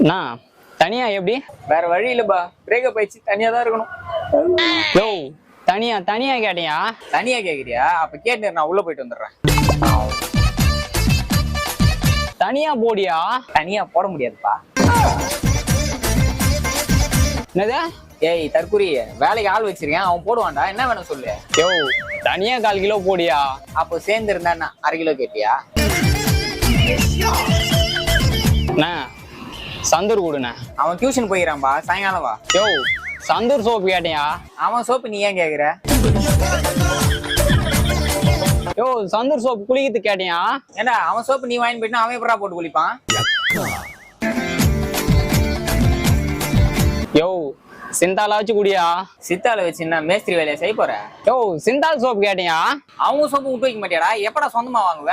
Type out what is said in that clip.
அண்ணா தனியா எப்படி? வேற வழி இல்லப்பா, பிரேக்கப் ஆயிடுச்சு, தனியா தான் இருக்கணும். யோ தனியா தனியா கேட்டியா? தனியா கேக்குறியா? அப்ப கேட்டு நான் உள்ள போயிட்டு வந்துடுறேன். தனியா போடியா? தனியா போட முடியாதுப்பா. என்னது? ஏய் தற்குறி, வேலைக்கு ஆள் வச்சிருக்கேன், அவன் போடுவான்டா. என்ன வேணும் சொல்லு. யோ தனியா 1/4 கிலோ போடியா? அப்போ சேர்ந்து இருந்தா 1/2 கிலோ கேட்டியா? அண்ணா சந்தூர் கொடுண்ணே. அவன் டியூஷன் போயிடறான்பா, சாயங்காலம் வா. யோ சந்தூர் சோப்பு கேட்டியா? அவன் சோப்பு நீ ஏன் கேக்குற? யோ சந்தூர் சோப்பு குளிக்கிறது கேட்டியா? ஏண்டா அவன் சோப்பு நீ வாங்கி போயிட்டு அவன் எப்படா போட்டு குளிப்பான்? யோ சிந்தால வச்சு குடியா? சித்தால வச்சு என்ன மேஸ்திரி வேலையை செய்ய போற? யோ சிந்தால் சோப்பு கேட்டியா? அவங்க சோப்பு விட்டு வைக்க மாட்டியாடா? எப்படா சொந்தமா வாங்குவ?